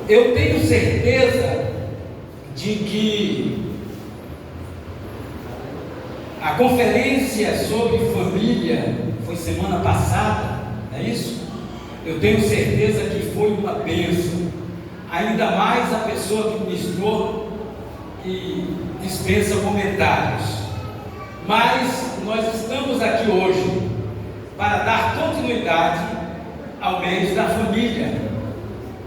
Eu tenho certeza de que a conferência sobre família foi semana passada, não é isso? Eu tenho certeza que foi uma bênção, ainda mais a pessoa que ministrou e dispensa comentários. Mas nós estamos aqui hoje para dar continuidade ao mês da família.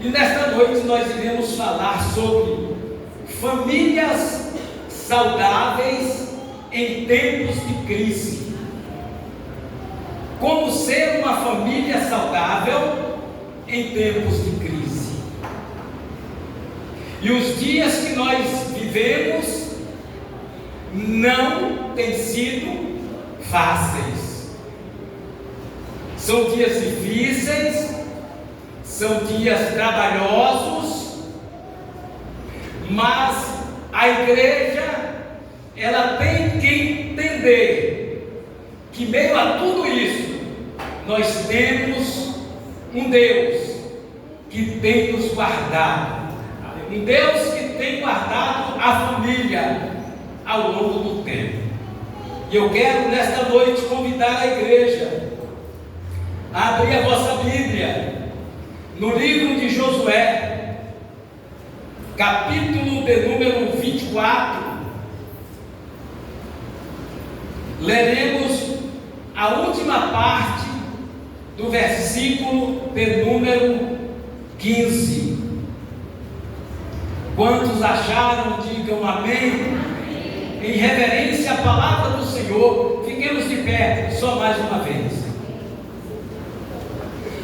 E nesta noite nós iremos falar sobre famílias saudáveis em tempos de crise. Como ser uma família saudável em tempos de crise. E os dias que nós vivemos não têm sido fáceis. São dias difíceis, são dias trabalhosos, mas a igreja, ela tem que entender que, meio a tudo isso, nós temos um Deus que tem nos guardado, um Deus que tem guardado a família ao longo do tempo. E eu quero nesta noite convidar a igreja a abrir a vossa Bíblia no livro de Josué, capítulo de número 24. Leremos a última parte do versículo de número 15. Quantos acharam, digam amém. Em reverência à palavra do Senhor, fiquemos de pé só mais uma vez.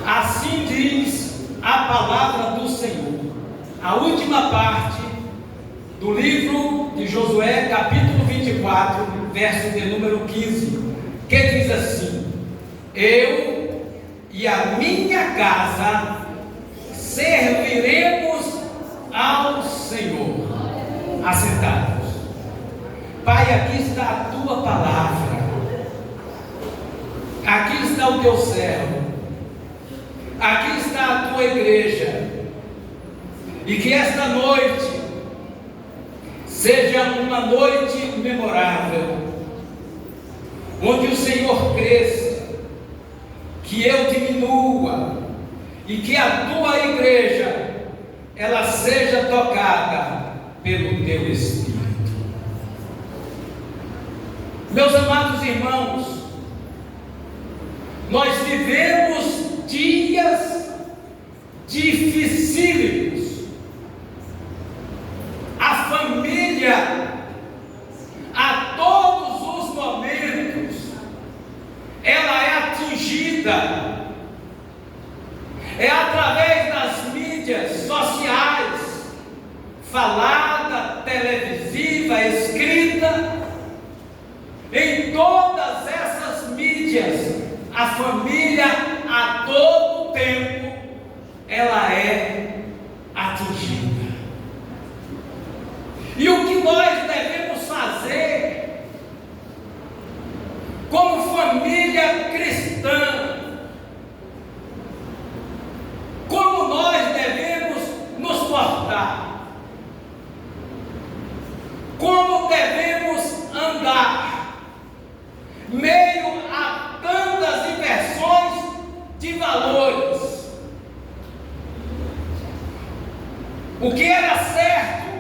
Assim diz a palavra do Senhor, a última parte do livro de Josué, capítulo 24, verso de número 15, que diz assim: eu e a minha casa serviremos ao Senhor. Assentados. Pai, aqui está a tua palavra, aqui está o teu servo, aqui está a tua igreja, e que esta noite seja uma noite memorável, onde o Senhor cresça, que eu diminua, e que a tua igreja, ela seja tocada pelo teu Espírito. Meus amados irmãos, nós vivemos dias dificílimos. A família, a todos os momentos, ela é atingida. É através das mídias sociais, falada, televisiva, escrita. Em todas essas mídias, a família a todo tempo ela é atingida. E o que nós devemos fazer como família cristã? Como nós devemos nos portar? Como devemos andar meio a tantas inversões de valores? O que era certo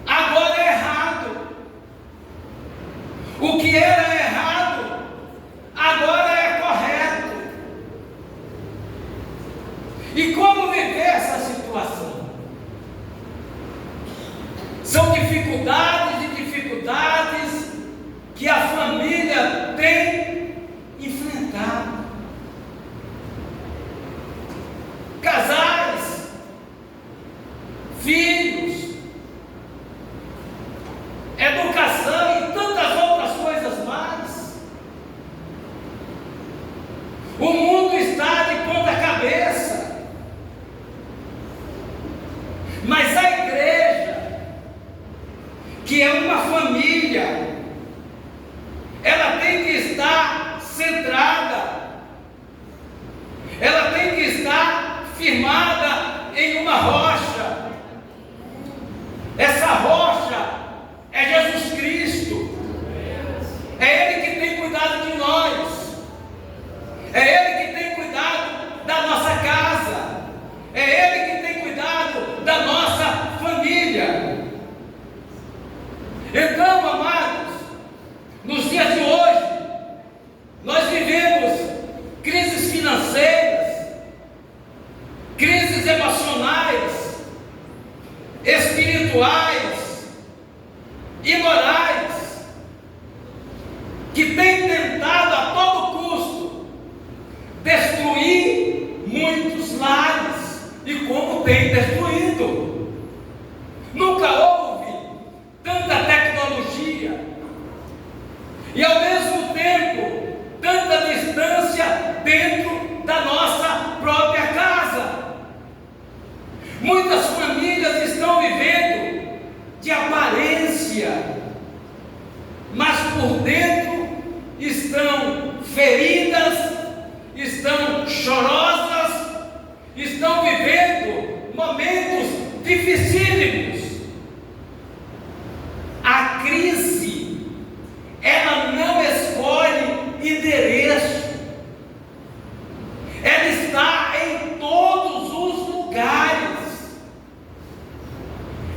agora é errado. O que era errado agora é correto. E como viver essa situação? São dificuldades e dificuldades que a família tem enfrentado. Casais, filhos, educação e tantas outras coisas mais. O mundo está de ponta cabeça, mas a igreja, que é uma família, ela tem que estar em uma rocha. Essa rocha é Jesus Cristo. É Ele que tem cuidado de nós. É Ele que tem cuidado da nossa casa. É Ele que tem cuidado da nossa família. Então, amados, nos dias de hoje, nós vivemos crises financeiras, crises emocionais, espirituais e morais, que têm tentado a todo custo destruir muitos lares, e como tem destruído. Nunca houve tanta tecnologia e ao mesmo tempo tanta distância dentro da nossa própria casa. Muitas famílias estão vivendo de aparência, mas por dentro estão feridas, estão chorosas, estão vivendo momentos dificílimos. A crise, ela não escolhe endereço, ela está em todos os lugares,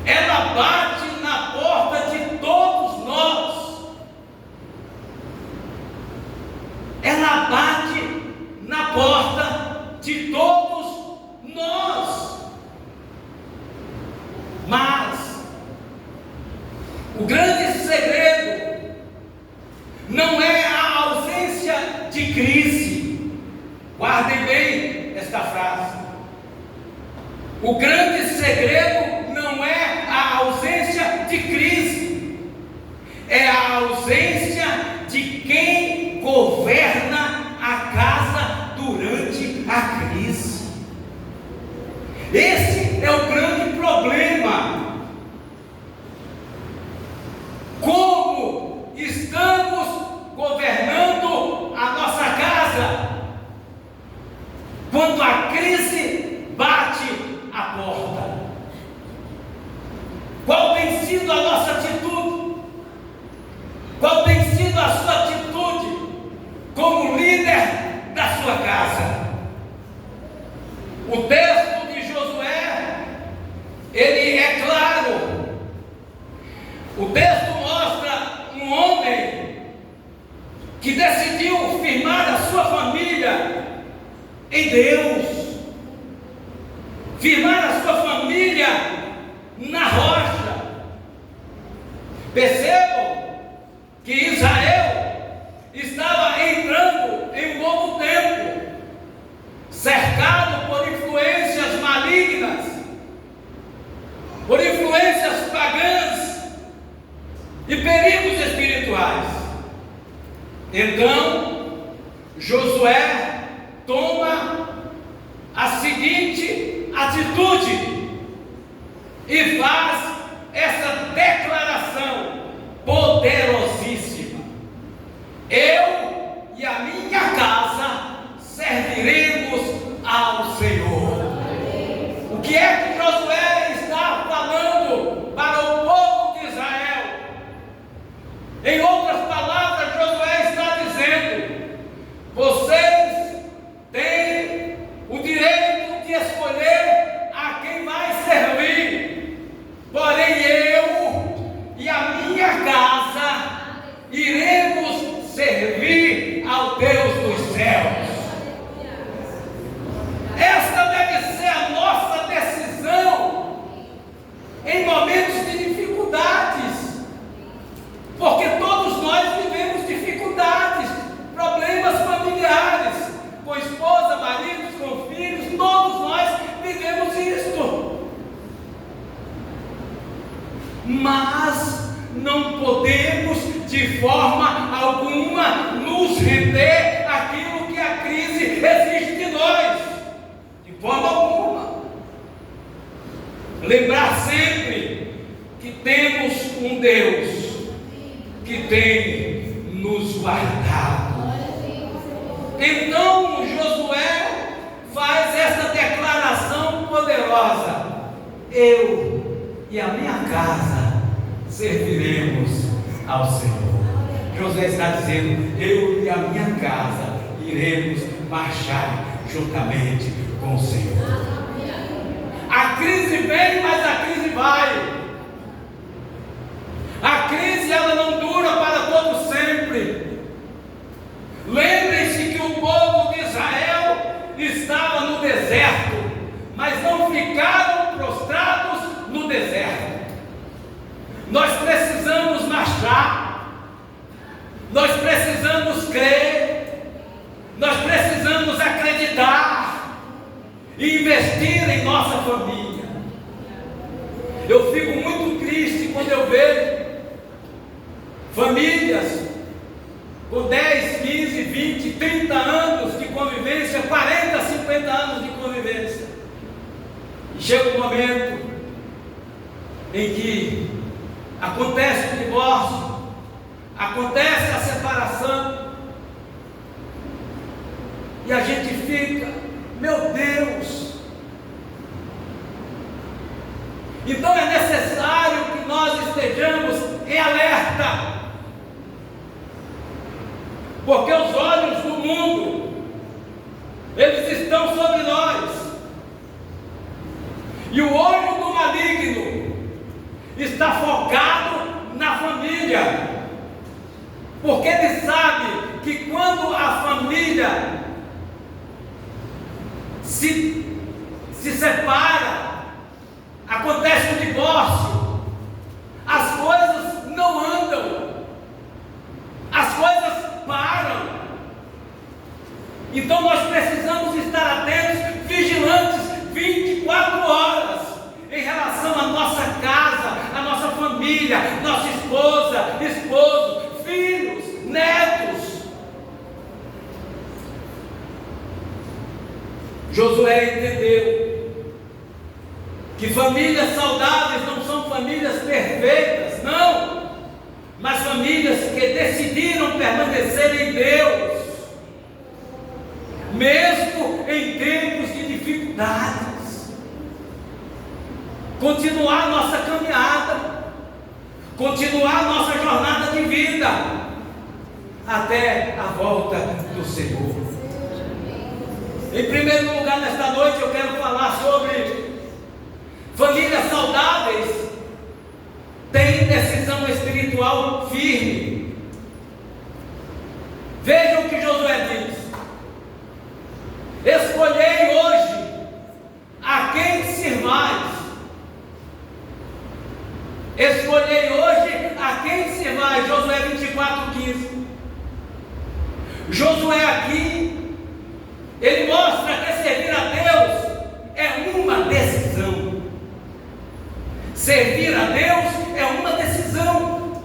ela bate na porta de todos nós, ela bate na porta de todos nós. Mas o grande segredo não é a ausência de crise. Guardem bem esta frase. O grande segredo não é a ausência de crise, é a ausência de quem governa a casa durante a crise. Esse é o grande problema. Como estamos governando a nossa casa quando a crise bate a porta? Qual tem sido a nossa atitude? Qual tem sido a sua atitude como líder da sua casa? O texto de Josué, ele é claro. O texto mostra um homem que decidiu firmar a sua família em Deus, firmar a sua família na rocha. Percebam que Israel estava entrando em um novo tempo, cercado por influências malignas, por influências pagãs e perigos espirituais. Então, Josué toma a seguinte atitude e faz essa declaração poderosíssima: eu e a minha casa serviremos ao Senhor. O que é que Josué está falando para o povo de Israel? Em outras palavras, Josué está dizendo: vocês têm o direito de escolher a quem vai servir, porém eu e a minha casa iremos servir ao Deus dos céus. Esta deve ser a nossa decisão em momentos de dificuldades, porque todos nós vivemos dificuldades, problemas familiares, com esposa, maridos, com filhos, todos nós vivemos isto. Mas não podemos de forma alguma nos render àquilo que a crise exige de nós, de forma alguma. Lembrar sempre que temos um Deus que tem nos guardado. Então Josué faz essa declaração poderosa poderosa: eu e a minha casa serviremos ao Senhor. Josué está dizendo: eu e a minha casa iremos marchar juntamente com o Senhor. A crise vem, mas a crise vai. A crise, ela não dura para todo sempre. Lembrem-se que o povo de Israel estava no deserto, mas não ficaram prostrados no deserto. Nós precisamos marchar, nós precisamos crer, nós precisamos acreditar e investir em nossa família. Eu fico muito triste quando eu vejo famílias com 10, 15, 20, 30 anos de convivência, 40, 50 anos de convivência. E chega um momento em que acontece o divórcio, acontece a separação, e a gente fica: meu Deus! Então é necessário que nós estejamos em alerta, porque os olhos do mundo, eles estão sobre nós, e o olho do maligno está focado na família, porque ele sabe que quando a família se separa, acontece o divórcio, as coisas não andam, as coisas param. Então nós precisamos estar atentos, vigilantes, 24 horas, em relação à nossa casa, à nossa família, nossa esposa, esposo, filhos, netos. Josué entendeu que famílias saudáveis não são famílias perfeitas, não, mas famílias que decidiram permanecer em Deus, mesmo em tempos de dificuldades, continuar nossa caminhada, continuar nossa jornada de vida, até a volta do Senhor. Em primeiro lugar, nesta noite eu quero falar sobre famílias saudáveis têm decisão espiritual firme. Vejam o que Josué diz: escolhei hoje a quem sirvais. Escolhei hoje a quem sirvais. Josué 24:15. Josué aqui, ele mostra que servir a Deus é uma decisão. Servir a Deus é uma decisão.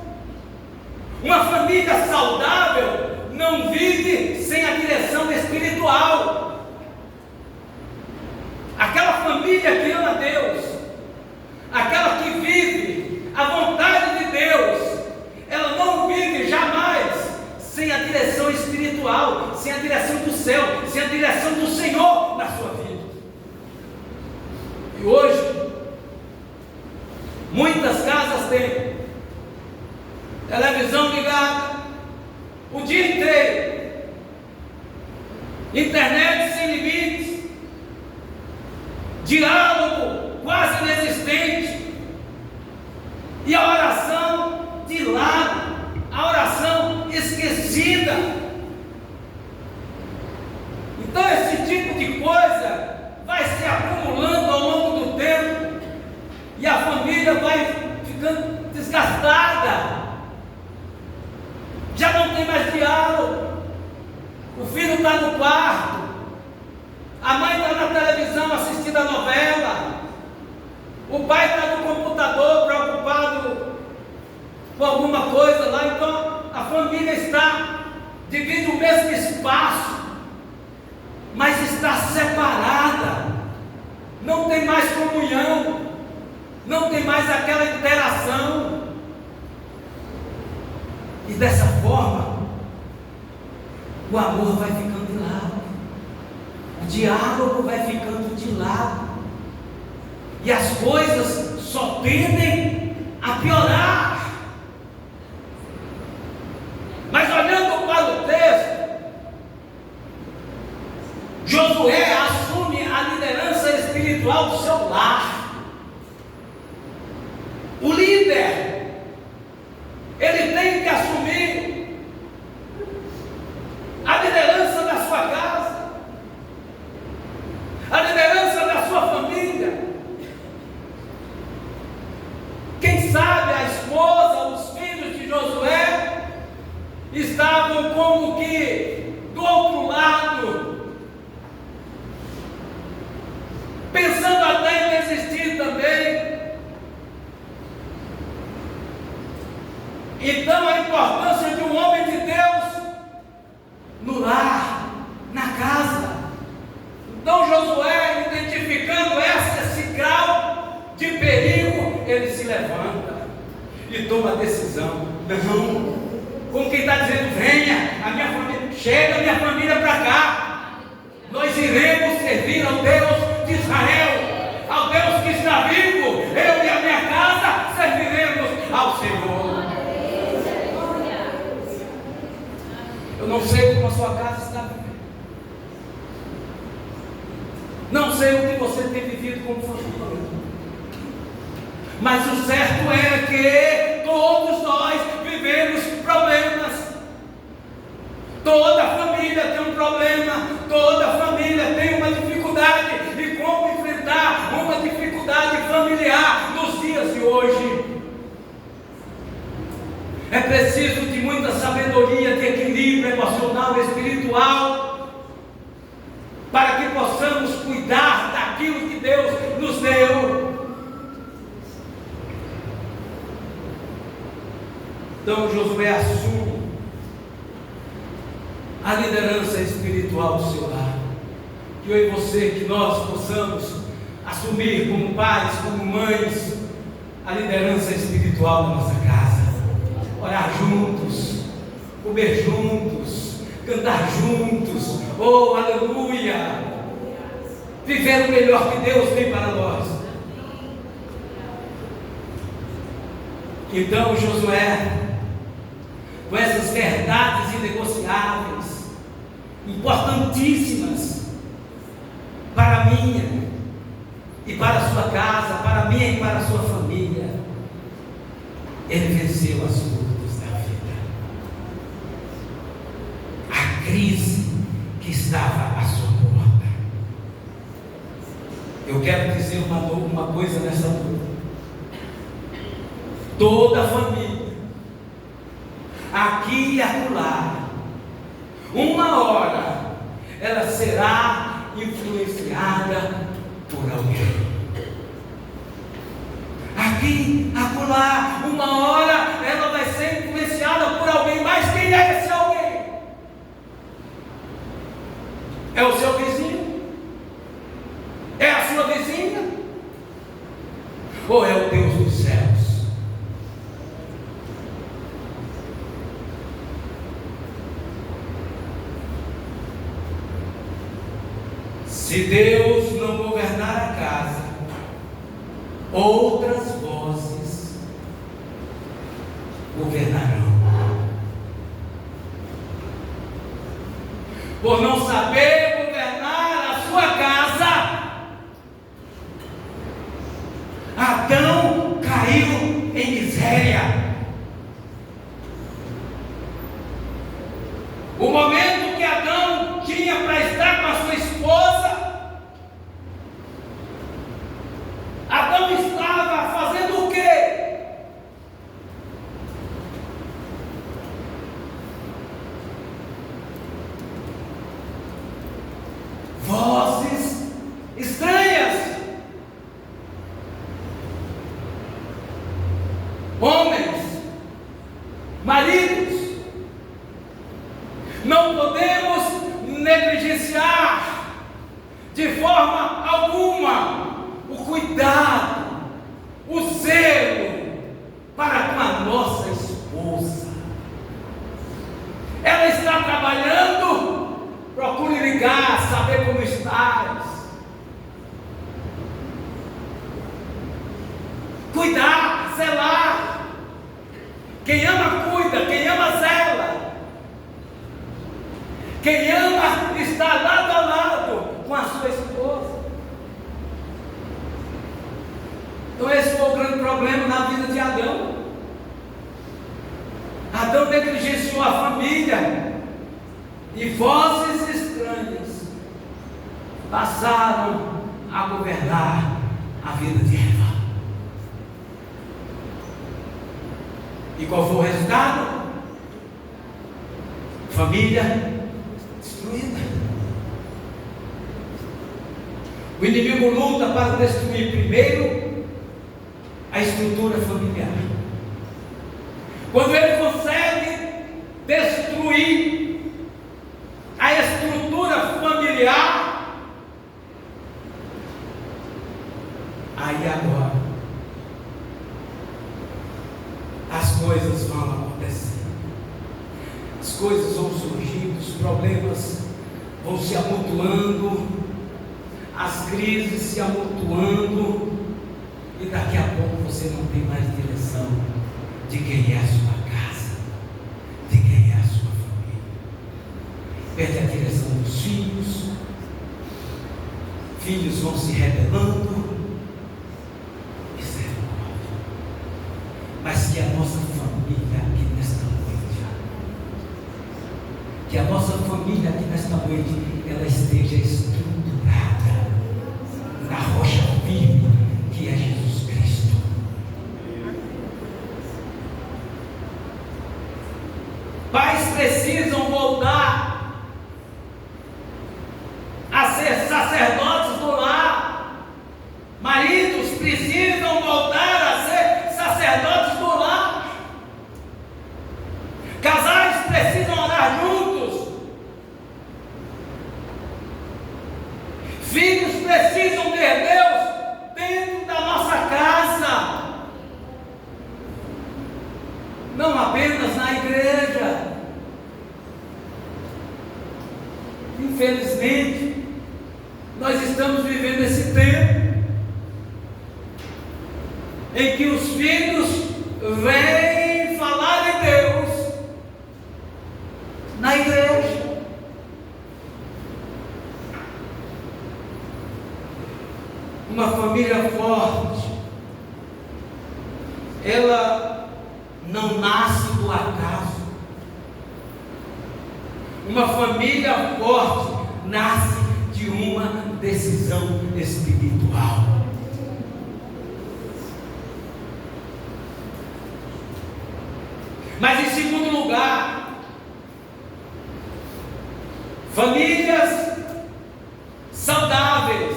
Uma família saudável não vive sem a direção espiritual. Aquela família que ama Deus, aquela que vive a vontade de Deus, ela não vive jamais sem a direção espiritual, sem a direção do céu, sem a direção do Senhor na sua vida. E hoje, muitas casas têm televisão ligada o dia inteiro, internet sem limites, diálogo quase inexistente, e a oração de lado, a oração esquecida. Então esse tipo de coisa vai se acumulando ao longo do tempo, e a família vai ficando desgastada, já não tem mais diálogo, o filho está no quarto, a mãe está na televisão assistindo a novela, o pai está no computador preocupado com alguma coisa lá. Então a família divide o mesmo espaço, mas está separada, não tem mais comunhão, não tem mais aquela interação. E dessa forma, o amor vai ficando de lado, o diálogo vai ficando de lado, tendem a piorar. Mas olhando para o texto, Josué assume a liderança espiritual do seu lar. O líder, ele tem que assumir a liderança da sua casa, a liderança da sua família. Quem sabe a esposa, os filhos de Josué estavam como que do outro lado, pensando até em desistir também. Então a importância de um homem de Deus no lar, na casa. Então Josué, identificando esse grau de perigo, ele se levanta e toma a decisão. Não, como quem está dizendo, venha, a minha família, chega a minha família para cá. Nós iremos servir ao Deus de Israel, ao Deus que está vivo. Eu e a minha casa serviremos ao Senhor. Eu não sei como a sua casa está vivendo. Não sei o que você tem vivido como família. Mas o certo é que todos nós vivemos problemas. Toda família tem um problema. Toda família tem uma dificuldade. E como enfrentar uma dificuldade familiar nos dias de hoje? É preciso de muita sabedoria, de equilíbrio emocional e espiritual, para que possamos cuidar daquilo que Deus nos deu. Então Josué assume a liderança espiritual do seu lar. Que eu e você, que nós possamos assumir como pais, como mães, a liderança espiritual da nossa casa. Orar juntos, comer juntos, cantar juntos, oh aleluia, viver o melhor que Deus tem para nós. Então Josué, com essas verdades inegociáveis, importantíssimas para a minha e para a sua casa, para a minha e para a sua família, ele venceu as lutas da vida, a crise que estava à sua porta. Eu quero dizer uma coisa nessa noite. Toda a família, aqui e acolá, uma hora, ela será influenciada por alguém. Aqui, acolá, uma hora, ela vai ser influenciada por alguém. Mas quem é esse alguém? É o seu vizinho? É a sua vizinha? Ou é o Deus dos céus? Se Deus não governar a casa, outras vozes governarão. Por não saber governar a sua casa, Adão caiu em miséria. O momento que Adão tinha para estar com a sua esposa, Adão estava fazendo o quê? Vozes estranhas. Homens, maridos, não podemos negligenciar de forma alguma o cuidado, o zelo para com a nossa esposa. Ela está trabalhando, procure ligar, saber como estás. cuidar, zelar. Quem ama, cuida. Quem ama, zela. Quem ama, está lado a lado com a sua esposa. Então esse foi o grande problema na vida de Adão. Adão negligenciou a família. E vozes estranhas passaram a governar a vida de Eva. E qual foi o resultado? Família destruída. O inimigo luta para destruir primeiro a estrutura familiar. Quando ele consegue destruir a estrutura familiar, aí agora as coisas vão acontecer, as coisas vão surgindo, os problemas vão se amontoando, as crises se amontoando, e daqui a pouco você não tem mais direção de quem é a sua casa, de quem é a sua família. Perde a direção dos filhos, filhos vão se rebelando. Mas que a nossa família aqui nesta noite, que a nossa família aqui nesta noite, ela esteja estruturada na rocha firme que é Jesus Cristo. Pais precisam voltar a ser sacerdotes do lar. Maridos precisam voltar a ser sacerdotes do lar. Casais precisam orar juntos. Filhos precisam ter Deus dentro da nossa casa, não apenas na igreja. Infelizmente, nós estamos vivendo esse tempo em que os filhos vêm falar de Deus na igreja. Uma família forte, ela não nasce do acaso. Uma família forte nasce de uma decisão espiritual. Mas em segundo lugar, famílias saudáveis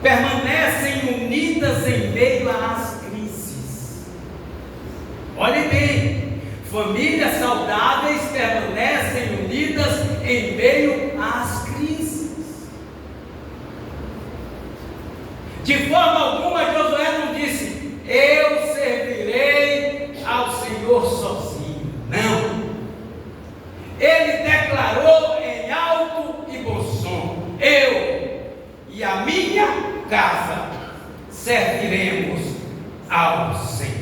permanecem unidas em meio às crises. Olhe bem, famílias saudáveis permanecem unidas em meio às crises. De forma alguma, Josué não disse: eu servirei ao Senhor sozinho. Não. Ele declarou em alto e bom som: eu e a minha casa serviremos ao Senhor.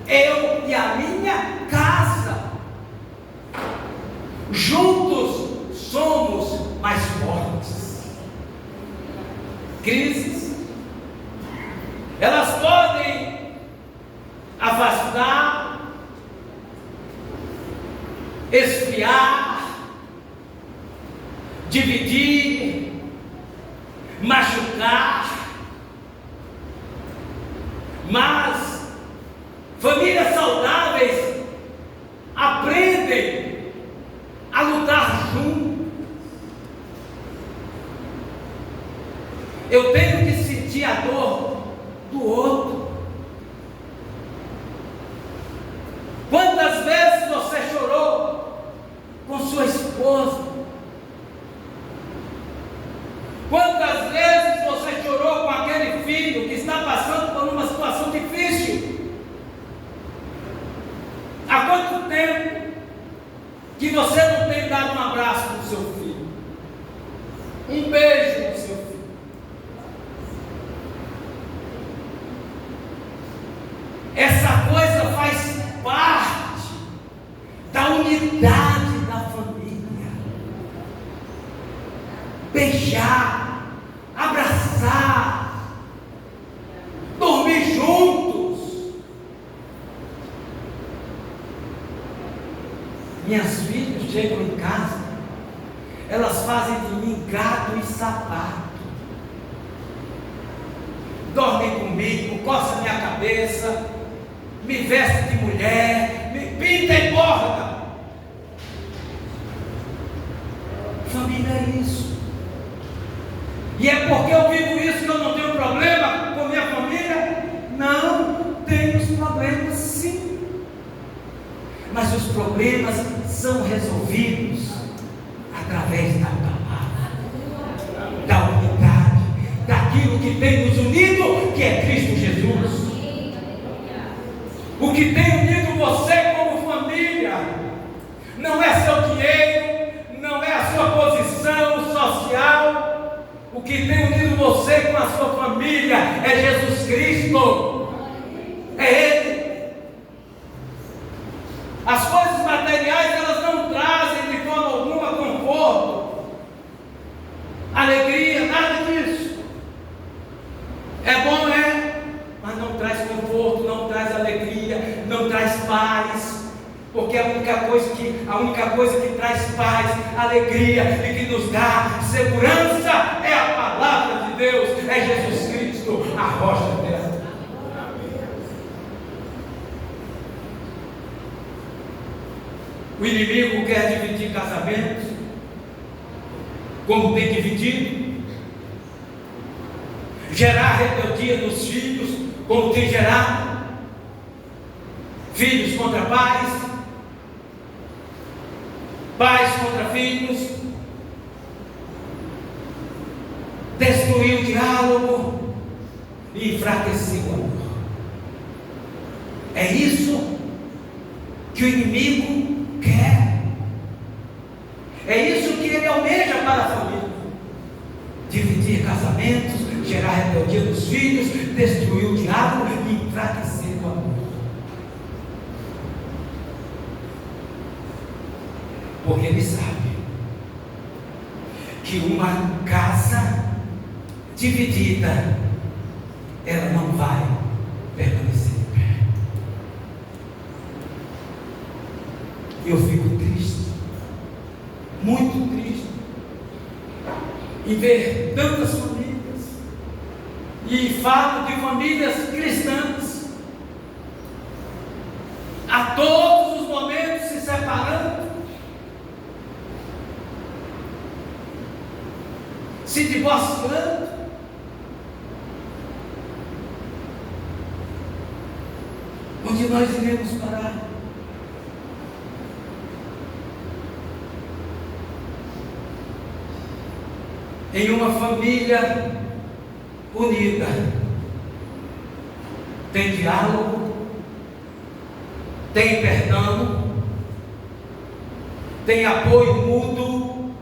Eu e a minha casa, juntos somos mais fortes. Crises, elas podem afastar, esfriar, dividir, machucar, mas famílias saudáveis aprendem a lutar juntos. Eu tenho que sentir a dor do outro. Quantas vezes você chorou com sua esposa? Quantas vezes você chorou com aquele filho que está passando por uma situação difícil? Há quanto tempo que você não tem dado um abraço no seu filho? Um beijo no seu filho? unidade da família. Beijar, abraçar, dormir juntos. Minhas filhas chegam em casa, elas fazem de mim gato e sapato. Dormem comigo, coçam minha cabeça, me vestem de mulher, me pintam e bordam. Família é isso. E é porque eu vivo isso que eu não tenho problema com minha família? Não, tenho problemas sim. Mas os problemas são resolvidos através da palavra, da unidade, daquilo que tem nos unido, que é Cristo Jesus. O que tem unido você como família não é seu dinheiro, não é a sua posição social. O que tem unido você com a sua família é Jesus Cristo, é Ele. As coisas materiais, elas não trazem de forma alguma conforto, alegria, nada disso. É bom, mas não traz conforto, não traz alegria, não traz paz, porque a única coisa que traz paz, alegria e que nos dá segurança é a palavra de Deus, é Jesus Cristo, a rocha dela. O inimigo quer dividir casamentos, como tem dividido, gerar rebeldia nos filhos, como tem gerado, filhos contra pais, pais contra filhos, destruir o diálogo e enfraquecer o amor. É isso que o inimigo quer. É isso que ele almeja para a família: dividir casamentos, gerar rebeldia dos filhos, destruir o diálogo e enfraquecer o amor. Porque ele sabe que uma casa dividida, ela não vai permanecer em pé. Eu fico triste, muito triste, em ver tantas famílias, e falo de famílias cristãs, a todos os momentos se separando, se divorciando. Onde nós iremos parar? Em uma família unida, tem diálogo, tem perdão, tem apoio mútuo,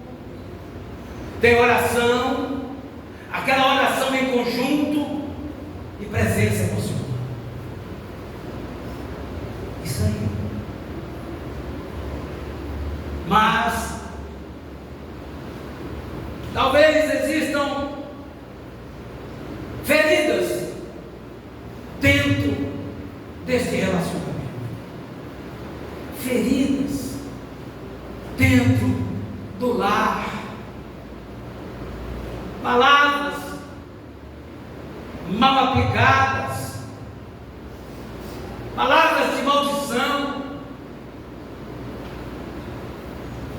tem oração, aquela oração em conjunto e presença emocional. Isso aí. Mas talvez existam feridas dentro desse relacionamento, feridas dentro do lar, palavras mal aplicadas, palavras de maldição,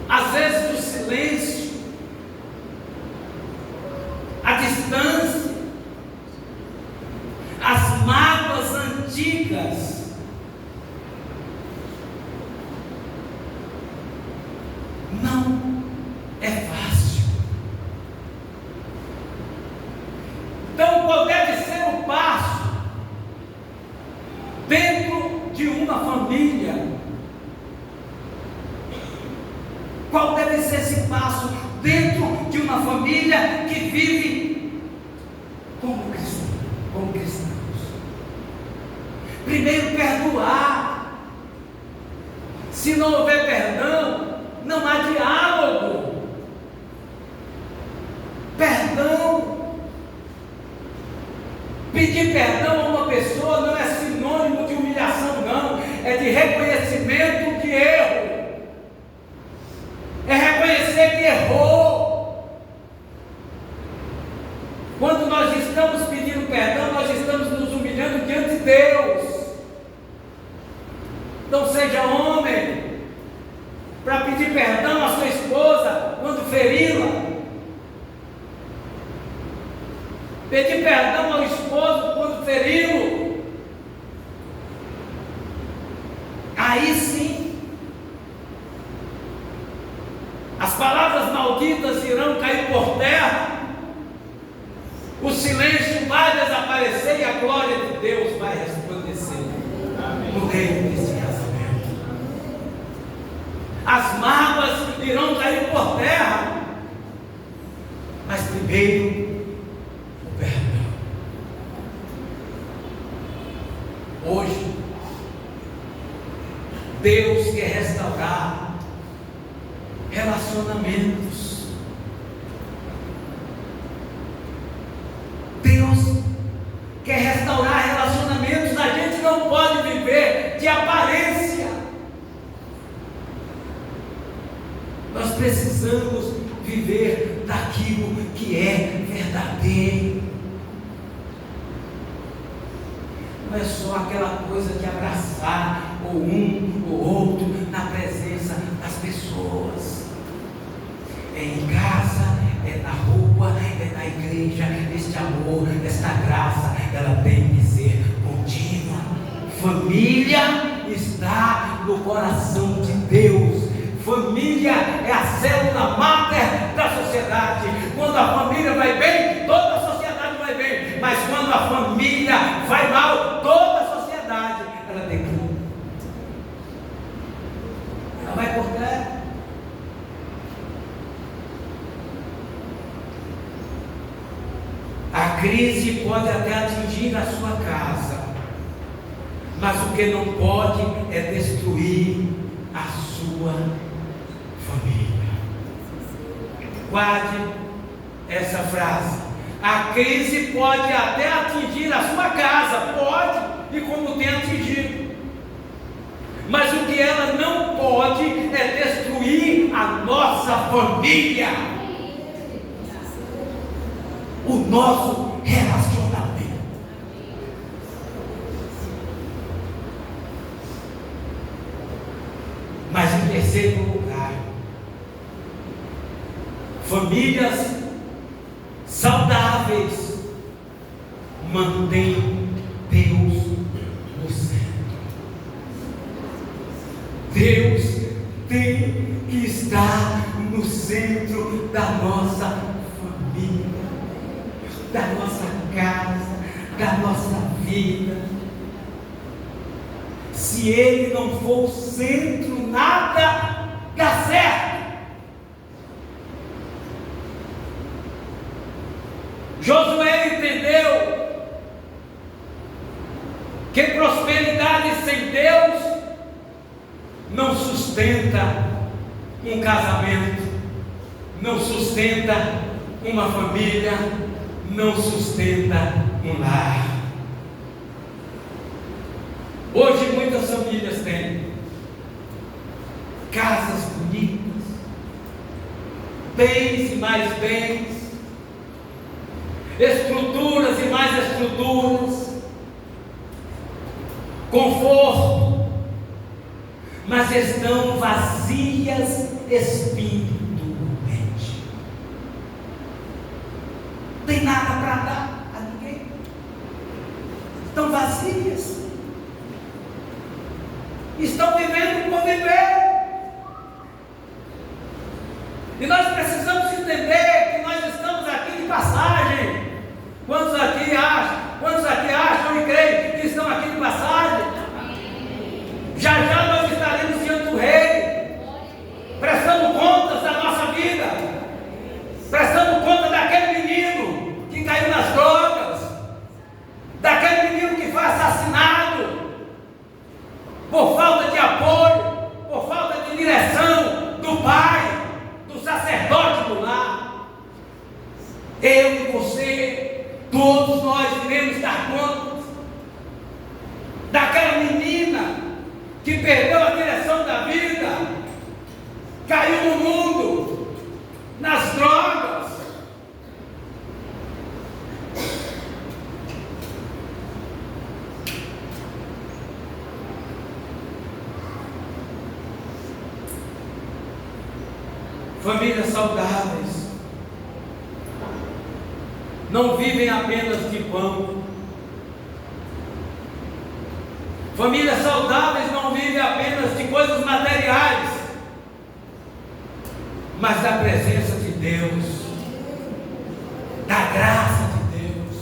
às vezes do silêncio, a distância, as mágoas antigas. Não é fácil. Então, qual deve ser o passo dentro de uma família? Qual deve ser esse passo dentro de uma família que vive como cristãos? Primeiro, perdoar, Se não houver perdão, não há diálogo. Perdão. Pedir perdão a uma pessoa não é sinônimo de humilhação, não. É de reconhecimento de erro. É reconhecer que errou. Quando nós estamos pedindo perdão, nós estamos nos humilhando diante de Deus. Então seja homem para pedir perdão à sua esposa quando feri-la. Pedir perdão ao esposo quando feri-lo. Aí sim, as palavras malditas irão cair por terra, o silêncio vai desaparecer e a glória de Deus vai resplandecer no reino desse casamento. As mágoas irão cair por terra, mas primeiro o perdão. Hoje Deus quer restaurar relacionamentos. Deus quer restaurar relacionamentos. A gente não pode viver de aparência. Nós precisamos viver daquilo que é verdadeiro. Não é só aquela coisa de abraçar ou um ou outro na presença das pessoas. É em casa, é na rua, é na igreja. Este amor, esta graça, ela tem que ser contínua. Família está no coração de Deus. Família é a célula máter da sociedade. Quando a família vai bem, toda a sociedade vai bem. Mas quando a família vai mal, toda a sociedade ela declina. Ela vai por terra. A crise pode até atingir a sua casa, mas o que não pode é destruir a sua família. Guarde essa frase. A crise pode até atingir a sua casa, pode, e como tem atingido. Mas o que ela não pode é destruir a nossa família, o nosso relacionamento. Mas em terceiro lugar, famílias saudáveis mantêm Deus no centro. Deus tem que estar no centro da nossa família, da nossa casa, da nossa vida. Se Ele não for o centro, nada dá certo. Josué entendeu que prosperidade sem Deus não sustenta um casamento, não sustenta uma família, não sustenta um lar. Hoje muitas famílias têm casas bonitas, bens e mais bens, estruturas e mais estruturas, conforto, mas estão vazias espiritualmente. Não tem nada para dar a ninguém, estão vazias, estão vivendo por viver. E nós precisamos entender que nós estamos aqui de passagem. Quantos aqui acham e creem que estão aqui de passagem? Já já nós estaremos diante do Rei, prestando contas da nossa vida, prestando conta daquele menino que caiu nas drogas. Todos nós iremos dar conta daquela menina que perdeu a direção da vida, caiu no mundo, nas drogas. Famílias saudáveis não vivem apenas de pão. Famílias saudáveis não vivem apenas de coisas materiais, mas da presença de Deus, da graça de Deus.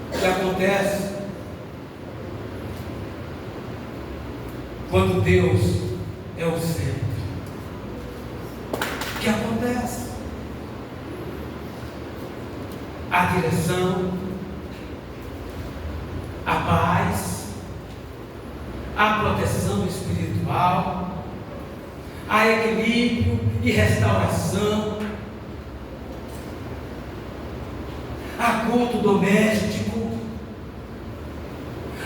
O que acontece quando Deus é o centro? O que acontece? A direção, a paz, a proteção espiritual, a equilíbrio e restauração, a culto doméstico,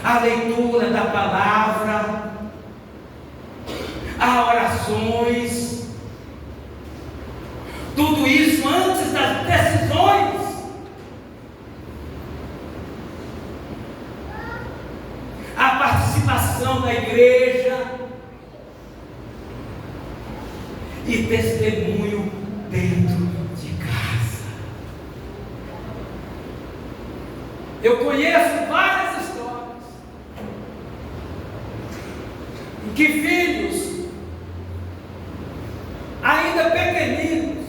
a leitura da palavra, a orações, tudo isso antes das decisões. A participação da igreja e testemunho dentro de casa. Eu conheço várias histórias em que filhos ainda pequeninos,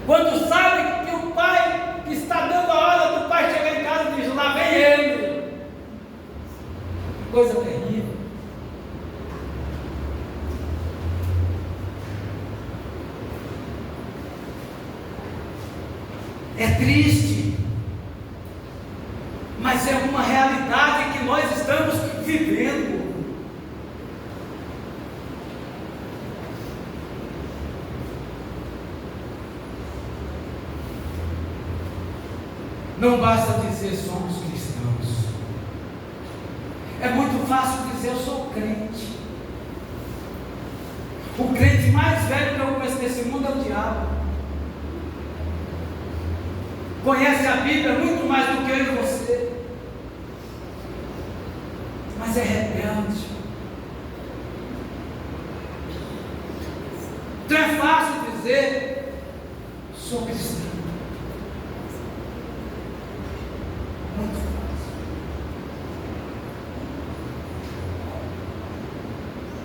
quando sabem que o pai está dando a hora do pai chegar em casa, diz: lá vem ele. Coisa terrível. É triste, mas é uma realidade que nós estamos vivendo. Não basta dizer somos cristãos. É muito fácil dizer eu sou crente. O crente mais velho que eu conheço nesse mundo é o diabo. Conhece a Bíblia muito mais do que eu e você, mas é rebelde. Então é fácil dizer sou cristão. Muito fácil.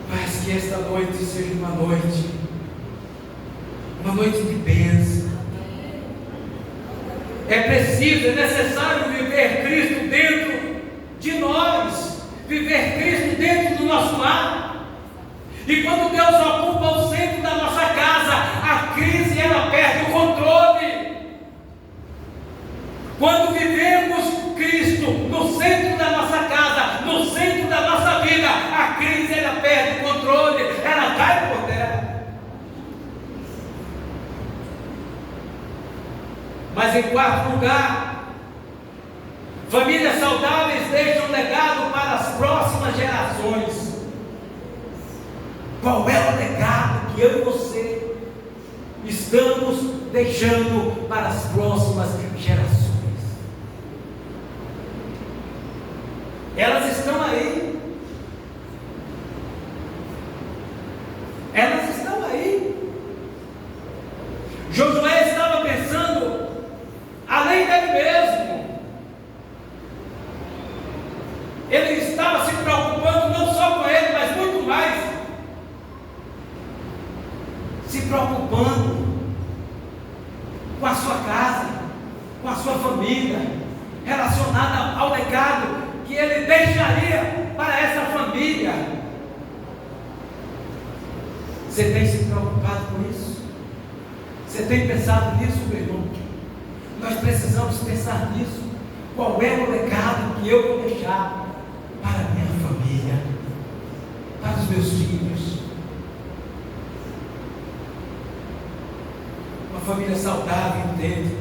Mas que esta noite seja uma noite de bênção. É preciso, é necessário viver Cristo dentro de nós, viver Cristo dentro do nosso lar. E quando Deus ocupa o centro da nossa casa, a crise ela perde o controle. Quando vivemos Cristo no centro da nossa casa, no centro da nossa vida, a crise ela perde o controle, ela cai por terra. Mas em quarto lugar, famílias saudáveis deixam legado para as próximas gerações. Qual é o legado que eu e você estamos deixando para as próximas gerações? Elas estão aí. Elas estão aí. Josué estava pensando além dele mesmo. Ele estava se preocupando não só com ele, mas muito mais se preocupando com a sua casa, com a sua família, relacionada ao legado que ele deixaria para essa família. Você tem se preocupado com isso? Você tem pensado nisso, meu irmão? Nós precisamos pensar nisso. Qual é o legado que eu vou deixar para a minha família, para os meus filhos? uma família saudável, entende?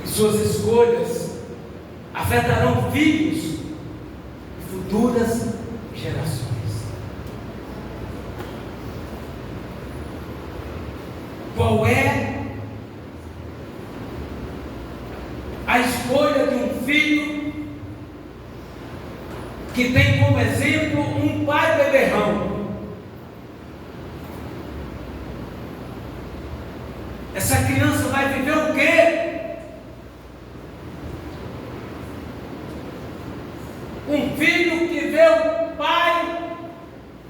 E suas escolhas afetarão filhos e futuras gerações. Qual é a escolha de um filho que tem como exemplo um pai beberrão? Essa criança vai viver o quê? Um filho que vê o pai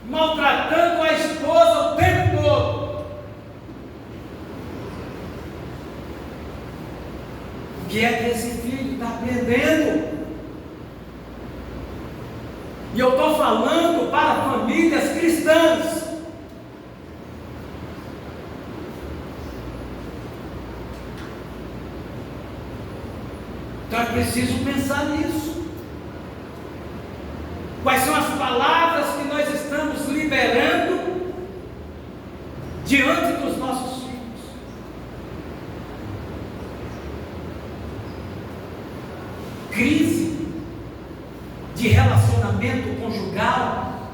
maltratando a esposa o tempo todo. O que é que esse filho está aprendendo? E eu estou falando para famílias cristãs. Então é preciso pensar nisso. Quais são as palavras que nós estamos liberando diante dos nossos filhos? Crise de relacionamento conjugal,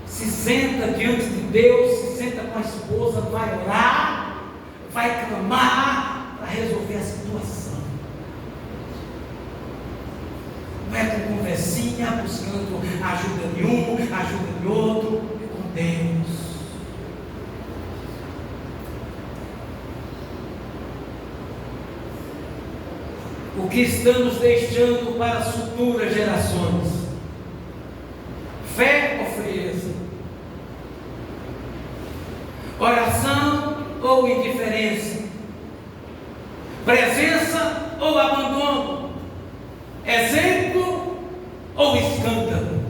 se senta diante de Deus, se senta com a esposa, vai orar, vai clamar para resolver a situação. Não é com conversinha, buscando ajuda de um, ajuda de outro, é com Deus. O que estamos deixando para as futuras gerações? Fé ou frieza? Oração ou indiferença? Presença ou abandono? Exemplo ou escândalo?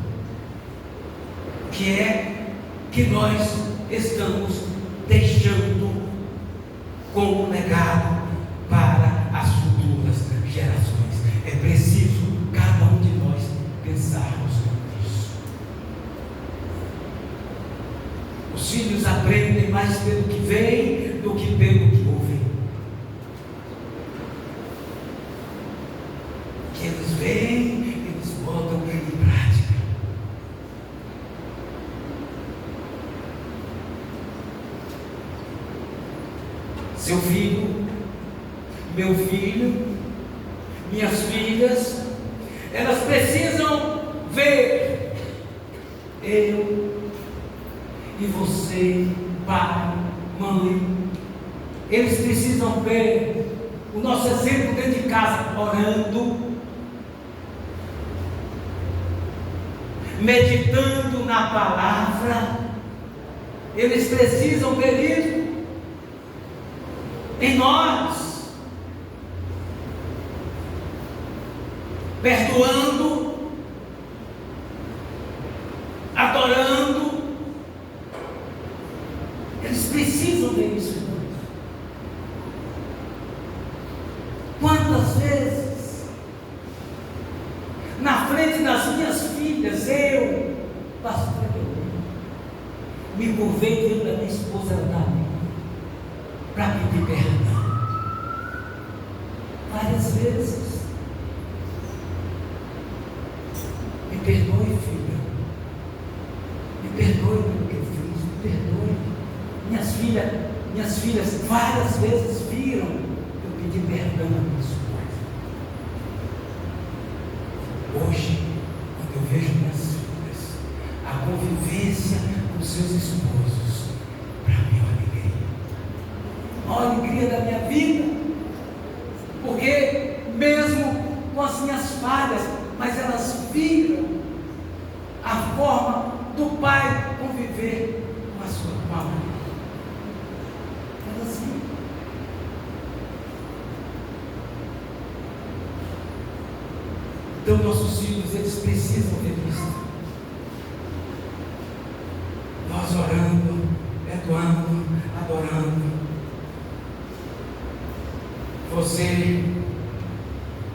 O que é que nós estamos deixando como legado para as futuras gerações? É preciso cada um de nós pensarmos nisso. Os filhos aprendem mais pelo que veem do que pelo que ouvem. O que eles veem, eles botam em prática. Seu filho, meu filho, minhas filhas, elas precisam ver eu e você, pai, mãe. Eles precisam ver o nosso exemplo dentro de casa, orando, meditando na palavra. Eles precisam ver isso em nós, perdoando, adorando. Eles precisam ver isso em nós. Quantas vezes, na frente das minhas filhas, eu, pastor, me curvei diante da minha esposa para pedir perdão. Várias vezes. Me perdoe, filha. Me perdoe pelo que eu fiz. Me perdoe. Minhas filhas várias vezes viram eu pedir perdão a minha esposa. Hoje, quando eu vejo minhas filhas, a convivência com seus esposos, para mim é uma alegria da minha vida, porque mesmo com as minhas falhas, mas elas viram a forma do pai conviver com a sua mãe. Elas viram. Então nossos filhos, eles precisam ver isso. Nós orando, perdoando, adorando. Você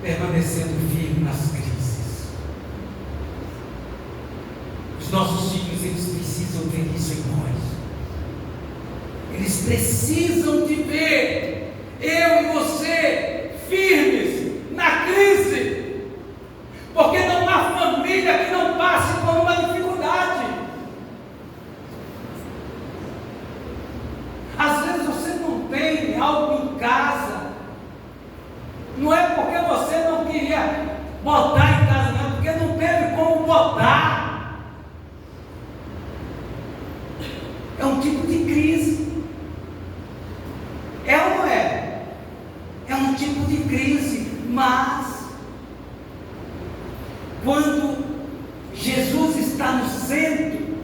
permanecendo firme nas crises. Os nossos filhos, eles precisam ver isso em nós. Eles precisam de ver eu e você firmes na crise, porque não há família que não passe por uma dificuldade. Às vezes você não tem algo em casa, não é porque você não queria botar em casa, não, é porque não teve como botar. É um tipo de crise. É ou não é? É um tipo de crise, mas quando Jesus está no centro,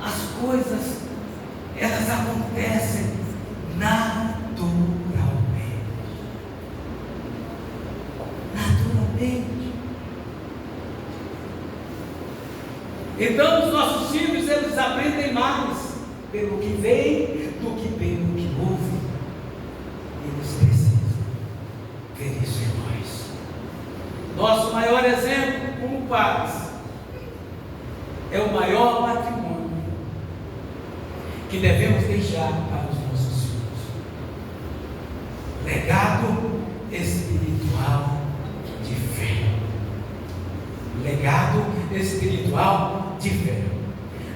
as coisas elas acontecem naturalmente. Então os nossos filhos, eles aprendem mais pelo que veem do que pelo que ouvem. Eles precisam ver isso em nós. Nosso maior exemplo como pais é o maior patrimônio que devemos deixar para os nossos filhos. Legado espiritual de fé. Legado espiritual de fé.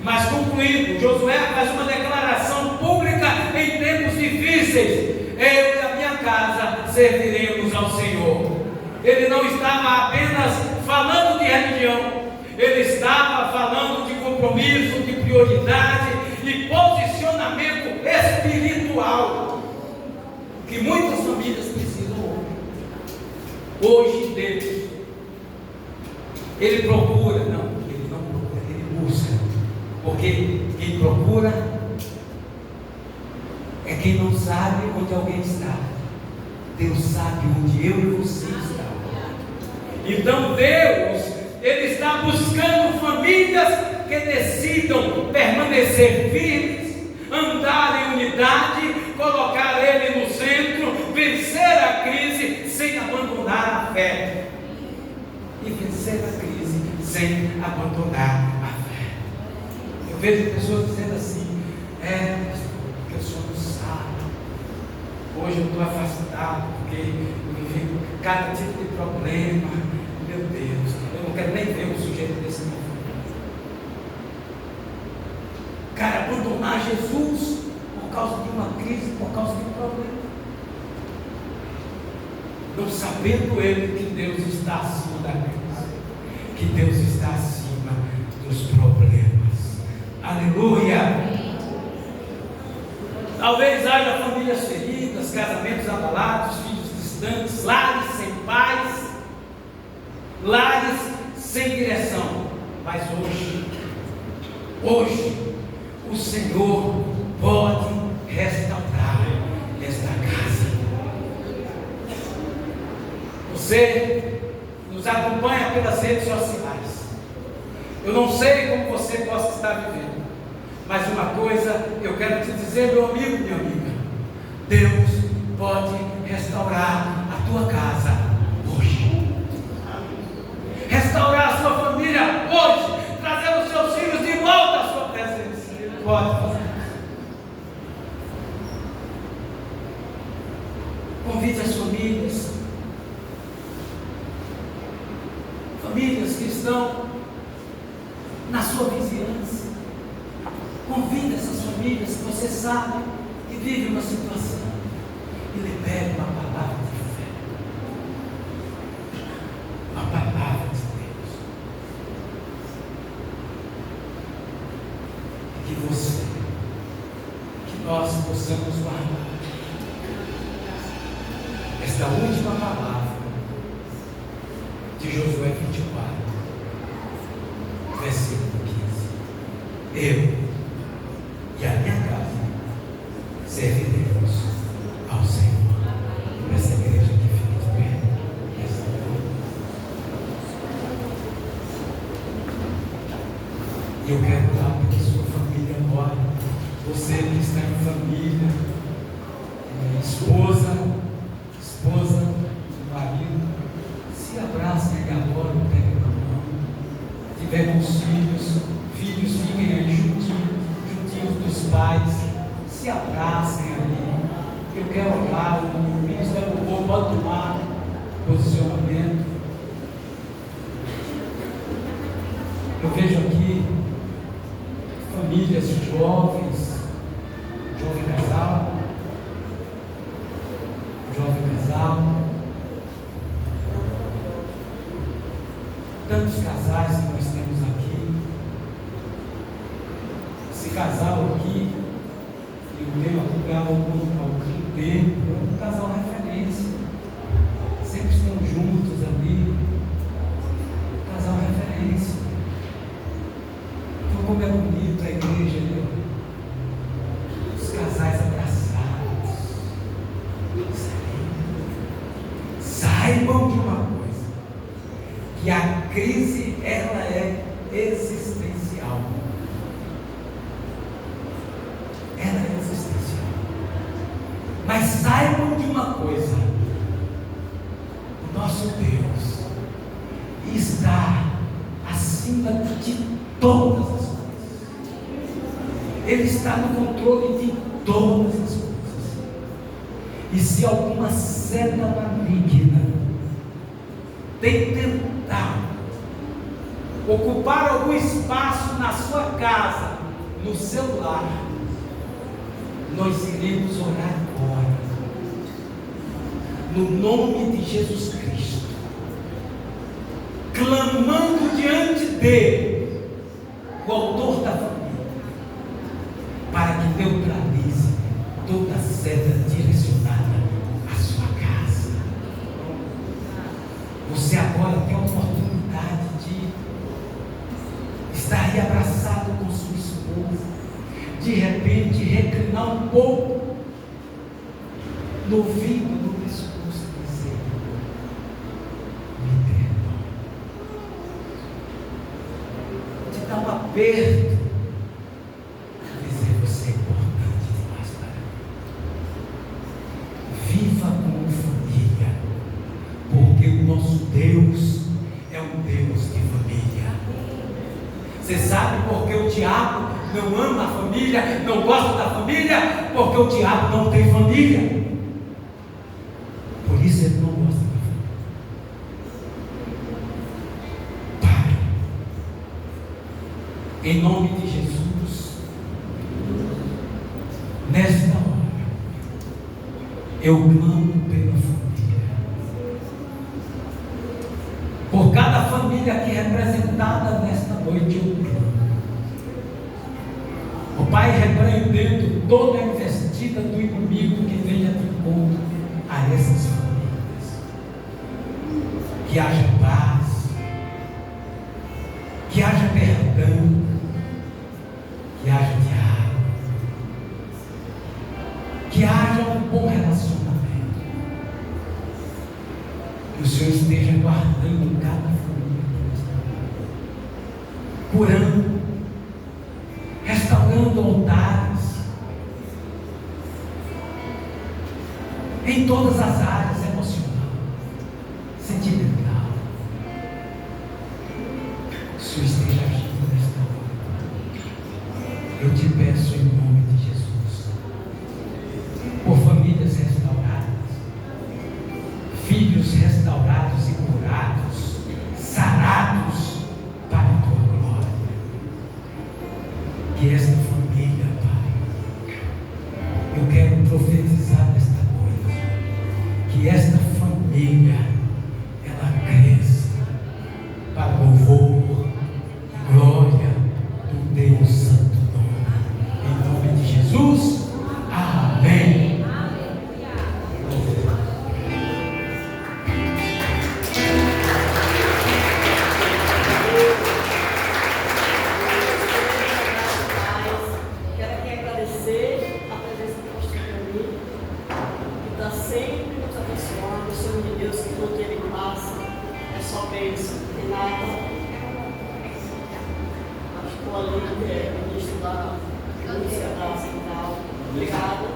Mas concluindo, Josué faz uma declaração pública em tempos difíceis: eu e a minha casa serviremos ao Senhor. Ele não estava apenas falando de religião, ele estava falando de compromisso, de prioridade e posicionamento espiritual, que muitas famílias precisam hoje. Deus, ele procura, não, ele não procura, ele busca, porque quem procura é quem não sabe onde alguém está. Deus sabe onde eu e você estamos. Então Deus, ele está buscando famílias que decidam permanecer firmes, andar em unidade, colocar Ele no centro, vencer a crise sem abandonar a fé. E vencer a crise sem abandonar a fé. Eu vejo pessoas dizendo assim: porque o senhor não sabe, hoje eu estou afastado, porque eu vivi cada tipo de problema. Meu Deus, eu não quero nem ver um sujeito desse meu filho. Cara, abandonar Jesus por causa de uma crise, por causa de um problema, não sabendo ele que Deus está acima da crise, que Deus está acima dos problemas. Aleluia! Talvez haja famílias feridas, casamentos abalados, filhos distantes, lares sem paz, lares sem direção. Mas hoje o Senhor pode restaurar esta casa. Você nos acompanha pelas redes sociais. Eu não sei como você possa estar vivendo, mas uma coisa eu quero te dizer, meu amigo, minha amiga: Deus pode restaurar a tua casa hoje, restaurar a sua família hoje, trazer os seus filhos de volta à sua presença. Ele pode fazer isso. Convide as famílias que estão na sua vizinhança. Convide essas famílias que você sabe que vivem uma situação e libere uma palavra de fé, uma palavra de Deus, que nós possamos guardar esta última palavra de Josué 24, versículo 15: eu e a minha casa serviremos ao Senhor. Essa igreja que fica de pé. E eu quero orar para que sua família ore. Você que está em família, esposa, marido, se abracem agora, peguem na mão. Tivermos filhos fiquem aí juntinhos dos pais. se abracem ali. Eu quero orar, o Ministério do Povo pode tomar posicionamento. Eu vejo aqui famílias jovens, jovem casal, tantos casais que nós temos aqui. Esse casal aqui, eu venho alugar algum tempo, é um casal referência, sempre estão juntos ali, casal referência. Então, como é bonito a igreja ali, os casais abraçados. Saibam de uma coisa, que a crise ela é existencial. Ela é existencial. Mas saibam de uma coisa, o nosso Deus está acima de todas as coisas. Ele está no controle de todas as coisas. E se alguma seta maligna tem tentado ocupar algum espaço na sua casa, no seu lar, nós iremos orar agora, no nome de Jesus Cristo, clamando diante dele, o autor da família, para que neutralize toda seta direcionada à sua casa. Você agora tem a oportunidade de estar aí abraçado com sua esposa, de repente reclinar um pouco no ouvido do pescoço e dizer: me perdoa. De dar um aperto, dizer: você é importante demais para mim. Viva como família, porque o nosso Deus é um Deus de família. Você sabe por que o diabo não ama a família, não gosta da família? Porque o diabo não tem família. Por isso ele não gosta da família. Pai, em nome de Jesus, nesta hora, eu clamo pela família. Por cada família aqui representada nesta noite, eu clamo. O Pai, repreendendo toda a investida do inimigo que venha de encontro a essas famílias. Que haja paz, que haja perdão, que haja diálogo, que haja um bom relacionamento. Que o Senhor esteja guardando cada família, curando, restaurando altares em todas as áreas, emocional, sentimental. O Senhor esteja agindo nesta hora. Eu te peço em nome de Jesus, por famílias restauradas, filhos restaurados e curados, sarados para a tua glória. Que esta família, Pai, eu quero profetizar nesta noite, que esta família, ela cresça para louvor e glória do Deus Santo nome. Em nome de Jesus, amém. Obrigada.